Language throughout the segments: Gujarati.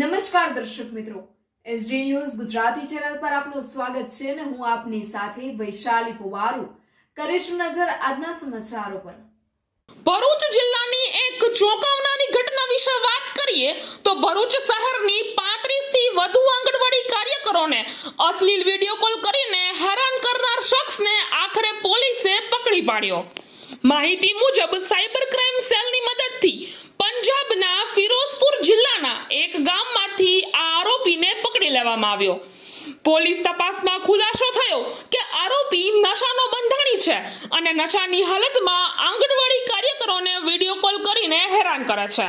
નમસ્કાર દર્શક મિત્રો, એસડી ન્યૂઝ ગુજરાતી ચેનલ પર આપનું સ્વાગત છે અને હું આપની સાથે વૈશાલી પુવારુ કરીશું નજર આજના સમાચારો પર। ભરૂચ જિલ્લાની એક ચોંકાવનારી ઘટના વિશે વાત કરીએ તો ભરૂચ શહેરની 35 થી વધુ આંગણવાડી કાર્યકરોને અશ્લીલ વિડિયો કોલ કરીને હેરાન કરનાર શખ્સને આખરે પોલીસે પકડી પાડ્યો। માહિતી મુજબ સાયબર ક્રાઇમ સેલની મદદથી પંજાબના ફિરોઝપુર જિલ્લાના એક ગામમાંથી આ આરોપીને પકડી લેવામાં આવ્યો। પોલીસ તપાસમાં ખુલાસો થયો કે આરોપી નશાનો બંધાણી છે અને નશાની હાલતમાં આંગણવાડી કાર્યકરોને વિડિયો કોલ કરીને હેરાન કરે છે।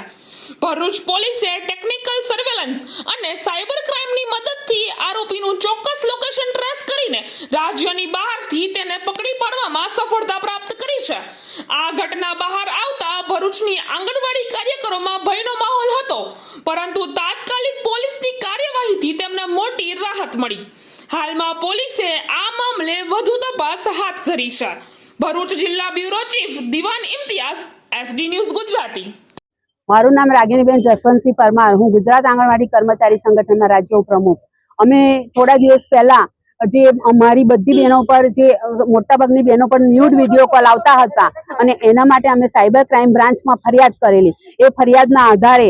ભરૂચ પોલીસે ટેકનિકલ સર્વેલન્સ અને સાયબર ક્રાઇમની મદદથી આરોપીનું ચોક્કસ લોકેશન ટ્રેસ કરીને રાજ્યની બહારથી તેને પકડી પાડવામાં સફળતા પ્રાપ્ત કરી છે। આ ઘટના બહાર આવતા ભરૂચની આંગણવાડી કાર્યકરોમાં ભયનો માહોલ હતો, પરંતુ તાત્કાલિક પોલીસની કાર્યવાહીથી તેમને મોટી રાહત મળી। હાલમાં પોલીસે આ મામલે વધુ તપાસ હાથ ધરી છે। ભરૂચ જિલ્લા બ્યુરો ચીફ દિવાન ઇમ્તિયાઝ, એસડી ન્યૂઝ ગુજરાતી। મારું નામ રાગિણીબેન જસવંતસિંહ પરમાર, હું ગુજરાત આંગણવાડી કર્મચારી સંગઠનના રાજ્ય ઉપપ્રમુખ। અમે થોડા દિવસ પહેલા જે અમારી બધી બહેનો પર જે મોટાભાગની બહેનો પર ન્યૂડ વિડીયો કોલ આવતા હતા અને એના માટે અમે સાયબર ક્રાઇમ બ્રાન્ચમાં ફરિયાદ કરેલી। એ ફરિયાદના આધારે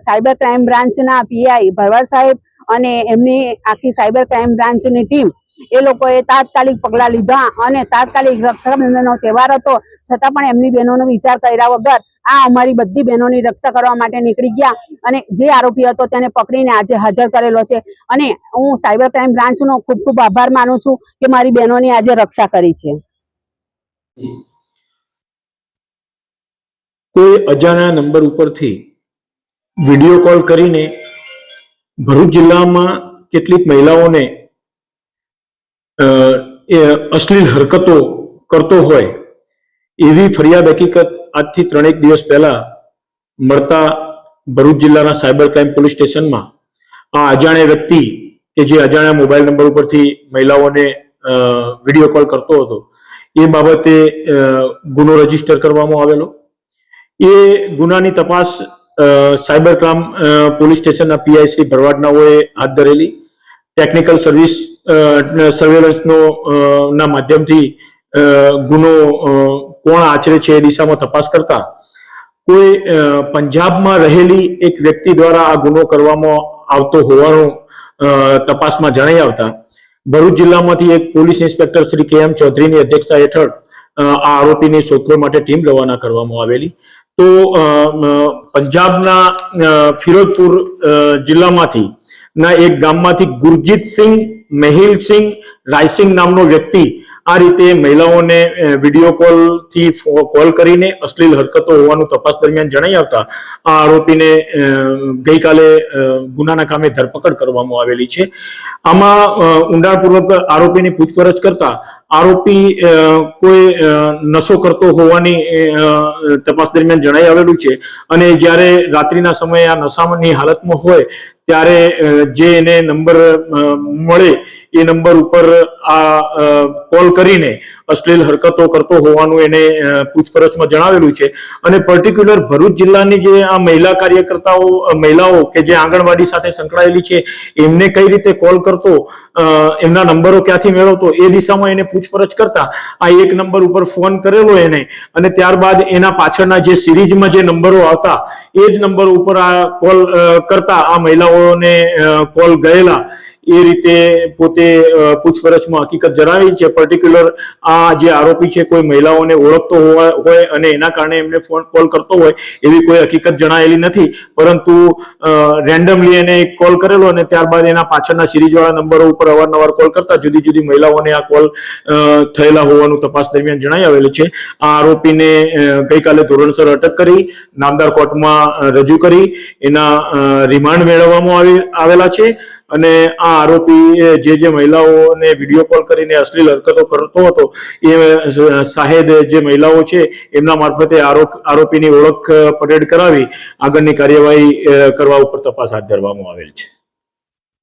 સાયબર ક્રાઇમ બ્રાન્ચના પીઆઈ ભરવાડ સાહેબ અને એમની આખી સાયબર ક્રાઇમ બ્રાન્ચની ટીમ એ લોકોએ તાત્કાલિક પગલાં લીધા અને તાત્કાલિક રક્ષાબંધનનો તહેવાર હતો છતાં પણ એમની બહેનોનો વિચાર કર્યા વગર આ અમારી બધી બહેનોની રક્ષા કરવા માટે નીકળી ગયા અને જે આરોપી હતો તેને પકડીને આજે હાજર કરેલો છે અને હું સાયબર ક્રાઇમ બ્રાન્ચનો ખૂબ ખૂબ આભાર માનું છું કે મારી બહેનોની આજે રક્ષા કરી છે। કોઈ અજાણ્યા નંબર ઉપરથી વિડીયો કોલ કરીને ભરૂચ જિલ્લામાં કેટલીક મહિલાઓને અશ્લીલ હરકતો કરતો હોય એવી ફરિયાદ હકીકત આજથી 3 દિવસ પહેલા મળતા ભરૂચ જિલ્લાના સાયબર ક્રાઇમ પોલીસ સ્ટેશનમાં આ અજાણ્યા વ્યક્તિ કે જે અજાણ્યા મોબાઈલ નંબર ઉપરથી મહિલાઓને વિડીયો કોલ કરતો હતો એ બાબતે ગુનો રજીસ્ટર કરવામાં આવેલો। એ ગુનાની તપાસ સાયબર ક્રાઇમ પોલીસ સ્ટેશનના પીઆઈ શ્રી ભરવાડનાઓએ હાથ ધરેલી। ટેકનિકલ સર્વેલન્સનો ના માધ્યમથી ગુનો કોણ આચરે છે એ દિશામાં તપાસ કરતા કોઈ પંજાબમાં રહેલી એક વ્યક્તિ દ્વારા આ ગુનો કરવામાં આવતો હોવાનું તપાસમાં જણાઈ આવતા ભરૂચ જિલ્લામાંથી એક પોલીસ ઇન્સ્પેક્ટર શ્રી કે.એમ. ચૌધરીની અધ્યક્ષતા હેઠળ આ આરોપીની શોધખોળ માટે ટીમ રવાના કરવામાં આવેલી। તો પંજાબના ફિરોઝપુર જિલ્લામાંથી ના એક ગામમાંથી ગુરજીતસિંહ મેહિલસિંહ રાયસિંહ નામનો વ્યક્તિ આ રીતે મહિલાઓને વિડીયો કોલથી કોલ કરીને અશ્લીલ હરકતો હોવાનું તપાસ દરમિયાન જણાઈ આવતા આ આરોપીને ગઈકાલે ગુનાના કામે ધરપકડ કરવામાં આવેલી છે। આમાં ઊંડાણપૂર્વક આરોપીની પૂછપરછ કરતા આરોપી કોઈ નશો કરતો હોવાની તપાસ દરમિયાન જણાઈ આવેલું છે અને જ્યારે રાત્રિના સમયે આ નશાની હાલતમાં હોય ત્યારે જે એને નંબર મળે એ નંબર ઉપર આ કોલ કરીને અશ્લીલ હરકતો કરતો હોવાનું એને પૂછપરછમાં જણાવેલું છે અને પર્ટિક્યુલર ભરૂચ જિલ્લાની જે આ મહિલા કાર્યકર્તાઓ મહિલાઓ કે જે આંગણવાડી સાથે સંકળાયેલી છે એમને કઈ રીતે કોલ કરતો, એમના નંબરો ક્યાંથી મેળવતો એ દિશામાં એને પૂછપરછ કરતા આ એક નંબર ઉપર ફોન કરેલો એને અને ત્યારબાદ એના પાછળના જે સિરીઝમાં જે નંબરો આવતા એ જ નંબર ઉપર આ કોલ કરતા આ મહિલાઓને કોલ ગયેલા એ રીતે પોતે પૂછપરછમાં હકીકત જણાવી છે। પર્ટિક્યુલર આ જે આરોપી છે કોઈ મહિલાઓને ઓળખતો હોય અને એના કારણે એમને ફોન કોલ કરતો હોય એવી કોઈ હકીકત જણાયેલી નથી, પરંતુ રેન્ડમલી એને એક કોલ કરેલો અને ત્યારબાદ એના પાછળના સિરીઝવાળા નંબરો ઉપર અવારનવાર કોલ કરતા જુદી જુદી મહિલાઓને આ કોલ થયેલા હોવાનું તપાસ દરમિયાન જણાઈ આવેલું છે। આ આરોપીને ગઈકાલે ધોરણસર અટક કરી નામદાર કોર્ટમાં રજૂ કરી એના રિમાન્ડ મેળવવામાં આવેલા છે અને આ આરોપી જે મહિલાઓને વિડીયો કોલ કરીને અશ્લીલ હરકતો કરતો હતો એ સાહેદ જે મહિલાઓ છે એમના મારફતે આરોપીની ઓળખ પરેડ કરાવી આગળની કાર્યવાહી કરવા ઉપર તપાસ હાથ ધરવામાં આવેલ છે।